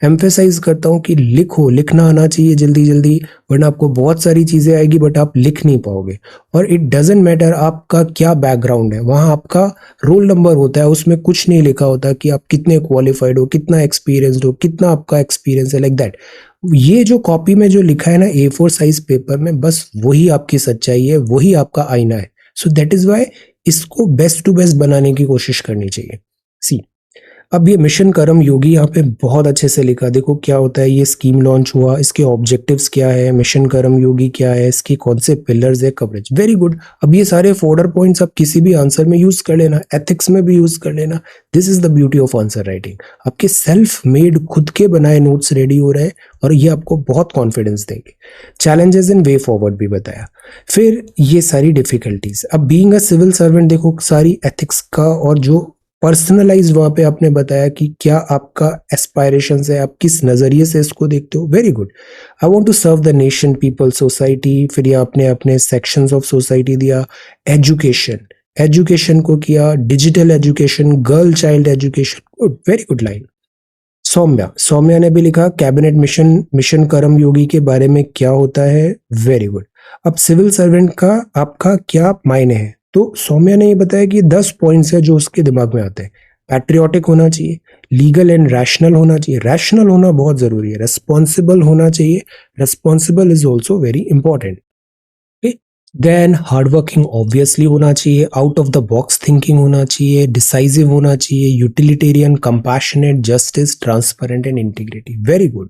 एम्फेसाइज करता हूं कि लिखो, लिखना आना चाहिए जल्दी जल्दी, वरना आपको बहुत सारी चीजें आएगी बट आप लिख नहीं पाओगे. और इट डजेंट मैटर आपका क्या बैकग्राउंड है, वहां आपका रोल नंबर होता है, उसमें कुछ नहीं लिखा होता कि आप कितने क्वालिफाइड हो, कितना एक्सपीरियंसड हो, कितना आपका एक्सपीरियंस है, लाइक दैट. ये जो कॉपी में जो लिखा है ना A4 साइज पेपर में, बस वही आपकी सच्चाई है, वही आपका आईना है. सो दैट इज वाई इसको बेस्ट टू बेस्ट बनाने की कोशिश करनी चाहिए. सी, अब ये मिशन कर्म योगी यहाँ पे बहुत अच्छे से लिखा. देखो क्या होता है, ये स्कीम लॉन्च हुआ, इसके ऑब्जेक्टिव्स क्या है, मिशन कर्म योगी क्या है, इसके कौन से पिलर्स है, कवरेज. Very good. अब ये सारे फोल्डर पॉइंट्स आप किसी भी आंसर में यूज कर लेना, एथिक्स में भी यूज कर लेना. This is the beauty of answer writing. आपके सेल्फ मेड खुद के बनाए नोट्स रेडी हो रहे हैं और ये आपको बहुत कॉन्फिडेंस देंगे. चैलेंजेस इन वे फॉरवर्ड भी बताया. फिर ये सारी डिफिकल्टीज. अब बीइंग अ सिविल सर्वेंट देखो, सारी एथिक्स का और जो पर्सनलाइज वहां पे आपने बताया कि क्या आपका एस्पायरेशन है, आप किस नजरिए से इसको देखते हो. Very good. I want to serve the nation, people, society. फिर ये आपने अपने सेक्शंस ऑफ सोसाइटी दिया. एजुकेशन, एजुकेशन को किया, digital education, girl child education. Good, very good line. Saumya, Saumya ने भी लिखा cabinet mission, mission Karmayogi के बारे में क्या होता है. Very good. अब सिविल सर्वेंट का आपका क्या मायने है, तो सौम्या ने ये बताया कि 10 पॉइंट्स है जो उसके दिमाग में आते हैं. पैट्रियोटिक होना चाहिए, लीगल एंड रैशनल होना चाहिए. रैशनल होना बहुत जरूरी है. रेस्पॉन्सिबल होना चाहिए. Responsible is also very important. Then hardworking obviously होना चाहिए. Out of the box thinking होना चाहिए. डिसाइसिव होना चाहिए. Utilitarian, compassionate, justice, transparent and integrity. Very good.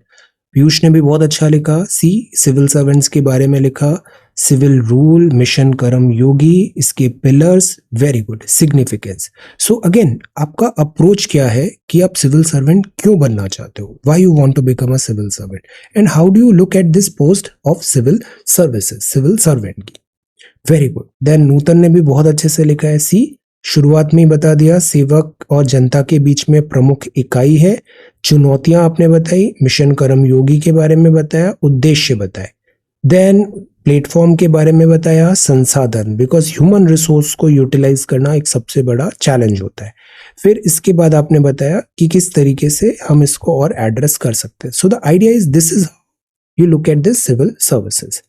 Piyush ने भी बहुत अच्छा लिखा. सी, सिविल सर्वेंट्स के बारे में लिखा. सिविल रूल, मिशन कर्म योगी, इसके pillars. Very good. Significance. So again आपका अप्रोच क्या है कि आप सिविल सर्वेंट क्यों बनना चाहते हो, why you want to become a civil servant, and how do you look at this post of civil services, civil servant की. Very good. देन नूतन ने भी बहुत अच्छे से लिखा है. सी, शुरुआत में ही बता दिया, सेवक और जनता के बीच में प्रमुख इकाई है. चुनौतियां आपने बताई, मिशन कर्म योगी के बारे में बताया, उद्देश्य बताए. देन प्लेटफॉर्म के बारे में बताया, संसाधन, बिकॉज ह्यूमन रिसोर्स को यूटिलाइज करना एक सबसे बड़ा चैलेंज होता है. फिर इसके बाद आपने बताया कि किस तरीके से हम इसको और एड्रेस कर सकते हैं. So the idea is this is you look at this civil services.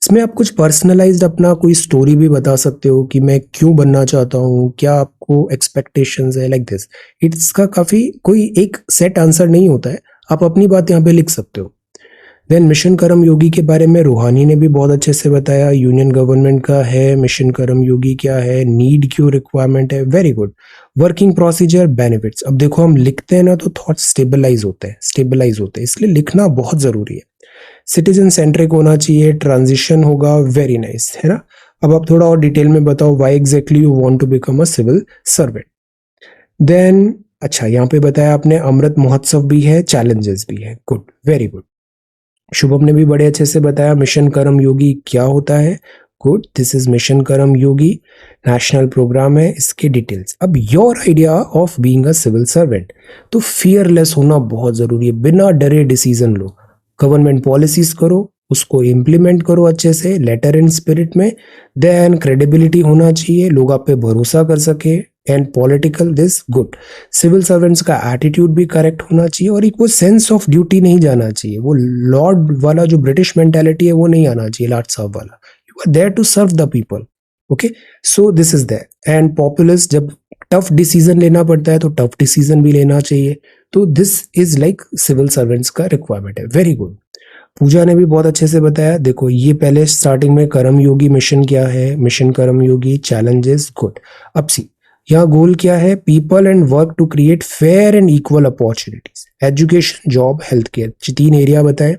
इसमें आप कुछ पर्सनलाइज्ड अपना कोई स्टोरी भी बता सकते हो कि मैं क्यों बनना चाहता हूँ, क्या आपको एक्सपेक्टेशंस है, लाइक दिस. इसका काफी कोई एक सेट आंसर नहीं होता है, आप अपनी बात यहाँ पे लिख सकते हो. देन मिशन कर्म योगी के बारे में रूहानी ने भी बहुत अच्छे से बताया. यूनियन गवर्नमेंट का है मिशन कर्म योगी, क्या है, नीड क्यों, रिक्वायरमेंट है. Very good. Working procedure, benefits. अब देखो हम लिखते हैं ना तो थॉट स्टेबलाइज होते हैं, स्टेबलाइज होते हैं, इसलिए लिखना बहुत जरूरी है. सिटीजन सेंट्रिक होना चाहिए. ट्रांजिशन होगा. वेरी नाइस, है ना. अब आप थोड़ा और डिटेल में बताओ why exactly you want to become a civil servant. Then अच्छा, यहाँ पे बताया आपने अमृत महोत्सव भी है, चैलेंजेस भी है. Good, very good. शुभम ने भी बड़े अच्छे से बताया मिशन कर्म योगी क्या होता है. गुड. दिस इज मिशन कर्म योगी, नेशनल प्रोग्राम है, इसके डिटेल्स. अब your idea of being a civil servant, तो फियरलेस होना बहुत जरूरी है. बिना डरे डिसीजन लो. गवर्नमेंट पॉलिसीज करो, उसको इम्प्लीमेंट करो अच्छे से, लेटर एंड स्पिरिट में. देन क्रेडिबिलिटी होना चाहिए, लोग आप पे भरोसा कर सके. And political this. Good. Civil servants का एटीट्यूड भी करेक्ट होना चाहिए और एक वो सेंस ऑफ ड्यूटी नहीं जाना चाहिए, वो लॉर्ड वाला जो ब्रिटिश मेंटालिटी है वो नहीं आना चाहिए, लॉर्ड साहब वाला. You are there to serve the people. Okay, so this is there. And populist, जब टफ डिसीजन लेना पड़ता है तो टफ डिसीजन भी लेना चाहिए. तो this is like civil servants का रिक्वायरमेंट है. Very good. पूजा ने भी बहुत अच्छे से बताया. देखो ये पहले स्टार्टिंग में कर्म योगी मिशन क्या है, मिशन कर्म योगी, चैलेंजेस. गुड. अब सी, यहाँ गोल क्या है, people and work to create fair and equal opportunities, education, job, health care, 3 area बताए।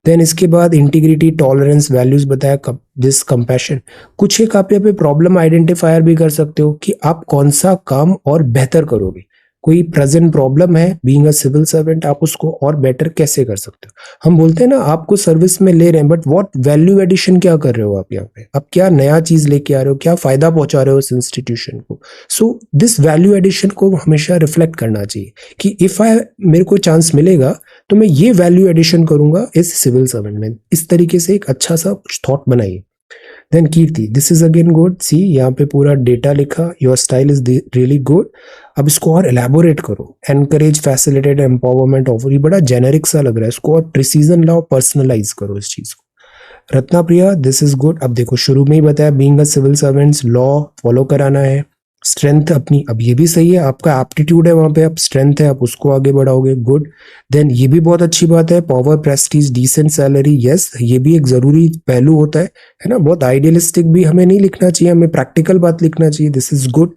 देन इसके बाद इंटीग्रिटी, टॉलरेंस, वैल्यूज बताया, दिस कंपैशन। कुछ एक आप यहाँ पे प्रॉब्लम आइडेंटिफायर भी कर सकते हो कि आप कौन सा काम और बेहतर करोगे। कोई प्रेजेंट प्रॉब्लम है बीइंग अ सिविल सर्वेंट, आप उसको और बेटर कैसे कर सकते हो। हम बोलते हैं ना, आपको सर्विस में ले रहे हैं, बट व्हाट वैल्यू एडिशन क्या कर रहे हो आप यहाँ पे, आप क्या नया चीज लेके आ रहे हो, क्या फायदा पहुंचा रहे हो इस इंस्टीट्यूशन को। सो दिस वैल्यू एडिशन को हमेशा रिफ्लेक्ट करना चाहिए कि इफ मेरे को चांस मिलेगा तो मैं ये वैल्यू एडिशन करूंगा इस सिविल सर्वेंट में। इस तरीके से एक अच्छा सा कुछ थॉट बनाइए। Then Kirti, this is again good, see यहाँ पे पूरा डेटा लिखा, your style is really good. अब इसको और एलैबोरेट करो, एनकरेज, फैसिलिटेट, एम्पावरमेंट ऑफर, ये बड़ा जेनेरिक सा लग रहा है, इसको और प्रिसीजन लाओ, पर्सनलाइज करो इस चीज को। Ratna Priya, this is good. अब देखो शुरू में ही बताया being a civil servants law follow कराना है, स्ट्रेंथ अपनी, अब ये भी सही है, आपका एप्टीट्यूड है वहां पे, आप स्ट्रेंथ है, आप उसको आगे बढ़ाओगे, गुड। देन ये भी बहुत अच्छी बात है, power, prestige, decent salary, yes, ये भी एक जरूरी पहलू होता है ना। बहुत आइडियलिस्टिक भी हमें नहीं लिखना चाहिए, हमें प्रैक्टिकल बात लिखना चाहिए, this is good.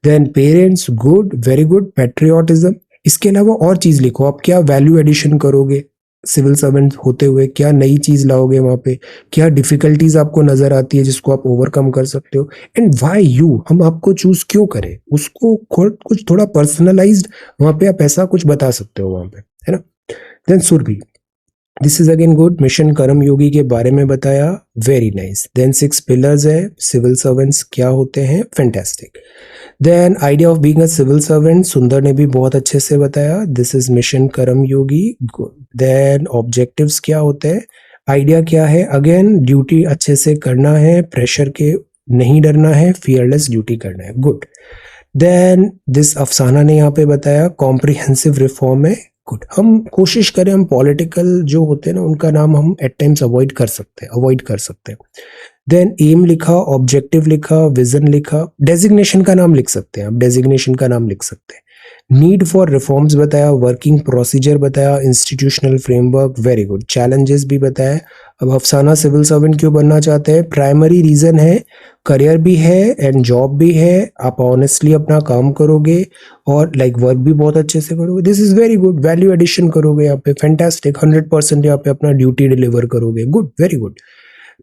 Then parents, good, very good. Patriotism, इसके अलावा और चीज लिखो, आप क्या वैल्यू एडिशन करोगे सिविल सर्वेंट होते हुए, क्या नई चीज लाओगे वहां पे, क्या डिफिकल्टीज आपको नजर आती है जिसको आप ओवरकम कर सकते हो, एंड व्हाई यू, हम आपको चूज क्यों करें, उसको कुछ थोड़ा पर्सनलाइज्ड वहां पे आप ऐसा कुछ बता सकते हो वहां पे, है ना। Then Surabhi, this is again good, mission Karmayogi के बारे में बताया, वेरी नाइस। देन 6 पिलर्स है, सिविल सर्वेंट्स क्या होते हैं, fantastic. Then idea of being a civil servant, Sundar ने भी बहुत अच्छे से बताया, दिस इज मिशन कर्म योगी, गुड। देन ऑब्जेक्टिव्स क्या होते हैं, आइडिया क्या है, अगेन ड्यूटी अच्छे से करना है, प्रेशर के नहीं डरना है, फियरलेस ड्यूटी करना है, गुड। देन दिस अफसाना ने यहाँ पे बताया कॉम्प्रिहेंसिव रिफॉर्म है, गुड। हम कोशिश करें, हम पॉलिटिकल जो होते हैं ना उनका नाम हम एट टाइम्स अवॉइड कर सकते हैं। देन एम लिखा, ऑब्जेक्टिव लिखा, विजन लिखा, डेजिग्नेशन का नाम लिख सकते हैं, आप डेजिग्नेशन का नाम लिख सकते हैं। नीड फॉर रिफॉर्म्स बताया, वर्किंग प्रोसीजर बताया, institutional framework, very good. Challenges भी बताया। अब अफसाना सिविल सर्वेंट क्यों बनना चाहते हैं, प्राइमरी रीजन है करियर भी है एंड जॉब भी है, आप ऑनेस्टली अपना काम करोगे और लाइक वर्क भी बहुत अच्छे से करोगे, this is very good. Value addition करोगे यहाँ पे, फैंटास्टिक, 100% यहाँ पे अपना ड्यूटी डिलीवर करोगे, गुड, वेरी गुड।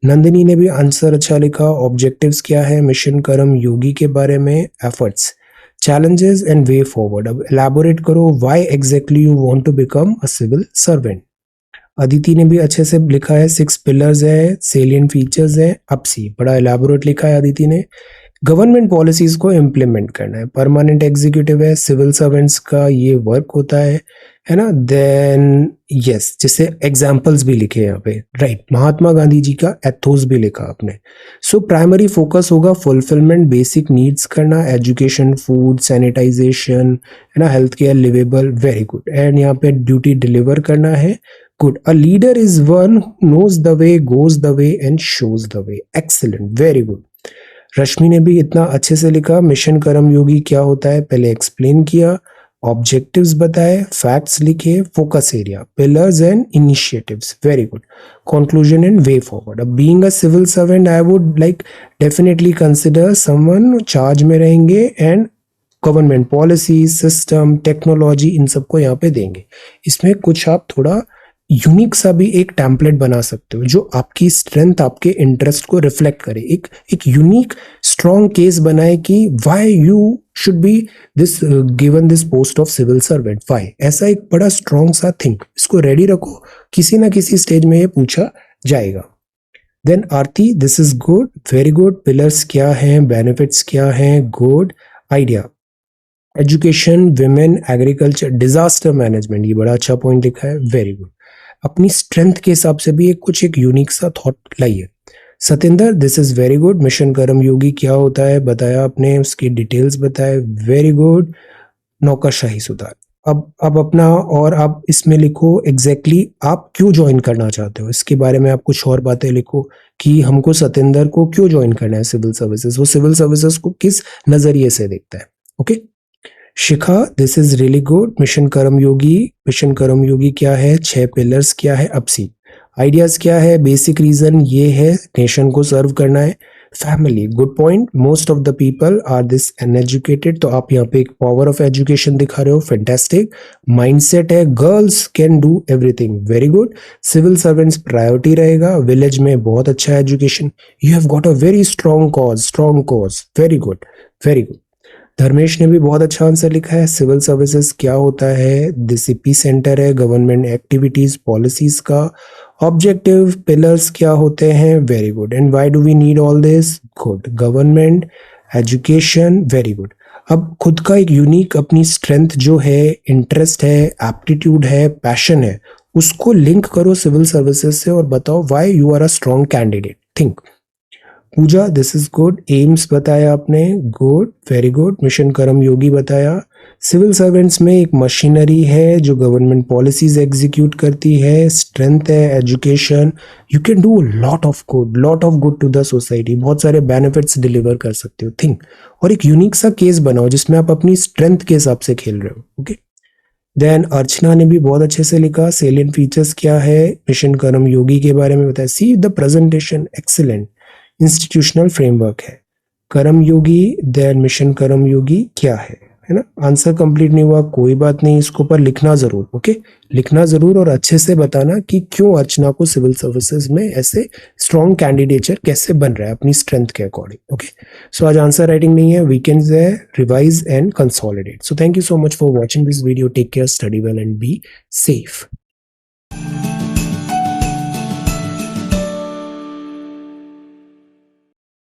नंदिनी ने भी आंसर अच्छा लिखा। ऑब्जेक्टिव्स क्या है, मिशन कर्म योगी के बारे में, efforts, challenges and way forward। अब elaborate करो why exactly you want to become a civil servant। Aditi ने भी अच्छे से लिखा है, 6 पिलर्स है, सेलियंट फीचर्स है, अब सी बड़ा elaborate लिखा है अदिति ने। गवर्नमेंट पॉलिसीज को इम्प्लीमेंट करना है, परमानेंट एग्जीक्यूटिव है, सिविल सर्वेंट्स का ये वर्क होता है ना। देन यस, जैसे एग्जांपल्स भी लिखे यहाँ पे, राइट, महात्मा गांधी जी का एथोस भी लिखा आपने। सो प्राइमरी फोकस होगा फुलफिलमेंट, बेसिक नीड्स करना, एजुकेशन, फूड, सैनिटाइजेशन, है ना, health care, liveable, very good. And यहाँ पे ड्यूटी डिलीवर करना है, good. A leader is one knows the way, goes the way and shows the way, excellent, very good. Rashmi ने भी इतना अच्छे से लिखा, मिशन कर्म योगी क्या होता है पहले एक्सप्लेन किया, ऑब्जेक्टिव्स बताए, फैक्ट्स लिखे, focus area, pillars and initiatives, very good. Conclusion and way forward. अब being a civil servant I would like definitely consider someone charge में रहेंगे and government policy, system, technology, इन सबको यहाँ पे देंगे। इसमें कुछ आप थोड़ा यूनिक सा भी एक टेम्पलेट बना सकते हो जो आपकी स्ट्रेंथ, आपके इंटरेस्ट को रिफ्लेक्ट करे, एक यूनिक स्ट्रॉन्ग केस बनाए कि why you should be this given this post of civil servant, why, ऐसा एक बड़ा स्ट्रॉन्ग सा थिंक, इसको रेडी रखो, किसी ना किसी स्टेज में ये पूछा जाएगा। Then Aarti, this is good, very good. Pillars क्या हैं, बेनिफिट्स क्या हैं, good. Idea, education, women, agriculture, disaster management, ये बड़ा अच्छा पॉइंट लिखा है, वेरी गुड। अपनी स्ट्रेंथ के हिसाब से भी एक यूनिक सा थॉट लाइए। Satendra, this is very good. Mission कर्म योगी क्या होता है बताया आपने, उसकी डिटेल्स बताए, वेरी गुड। नौकरशाही सुधार, अब अपना और आप इसमें लिखो एग्जैक्टली आप क्यों ज्वाइन करना चाहते हो, इसके बारे में आप कुछ और बातें लिखो कि हमको सतेंद्र को क्यों ज्वाइन करना है सिविल सर्विसेज, वो सिविल सर्विसेज को किस नजरिए से देखता है, okay. Shikha, this is really good. Mission कर्म योगी क्या है, 6 पिलर्स क्या है, अब सी आइडियाज क्या है, बेसिक रीजन ये है नेशन को सर्व करना है, family, good point, most of the people are this uneducated, तो आप यहाँ पे एक पावर ऑफ एजुकेशन दिखा रहे हो, फैंटास्टिक। माइंडसेट है girls can do everything, very good. Civil servants priority रहेगा, विलेज में बहुत अच्छा education, you have got a very strong cause, very good, very good. Dharmesh ने भी बहुत अच्छा आंसर लिखा है, सिविल सर्विसेज क्या होता है, दिस एपी सेंटर है गवर्नमेंट एक्टिविटीज पॉलिसीज का, ऑब्जेक्टिव पिलर्स क्या होते हैं, very good. And why do we need all this, good, government education, very good. अब खुद का एक यूनिक अपनी स्ट्रेंथ जो है, इंटरेस्ट है, एप्टीट्यूड है, पैशन है, उसको लिंक करो सिविल सर्विसेज से और बताओ why you are a strong candidate, think. Pooja, this is good. Aims बताया आपने, गुड, वेरी गुड। मिशन कर्म योगी बताया। सिविल सर्वेंट्स में एक मशीनरी है जो गवर्नमेंट पॉलिसीज एग्जीक्यूट करती है, स्ट्रेंथ है, education, you can do lot of good to the society, बहुत सारे बेनिफिट्स डिलीवर कर सकते हो, थिंक। और एक यूनिक सा केस बनाओ जिसमें आप अपनी स्ट्रेंथ के हिसाब से खेल रहे हो, ओके। देन अर्चना ने भी बहुत अच्छे से लिखा, सेलियंट फीचर्स क्या है, मिशन कर्म योगी के बारे में बताया, see the presentation, excellent. Institutional framework है कर्म योगी, देन मिशन कर्म योगी क्या है ना। आंसर कंप्लीट नहीं हुआ, कोई बात नहीं, इसको पर लिखना जरूर, ओके, लिखना जरूर और अच्छे से बताना कि क्यों अर्चना को सिविल सर्विसेज में ऐसे स्ट्रॉन्ग कैंडिडेचर कैसे बन रहा है अपनी स्ट्रेंथ के अकॉर्डिंग, ओके। सो आज आंसर राइटिंग नहीं है, वीकेंड्स है, revise and consolidate. So thank you so much for watching this video, take care, study well and be safe.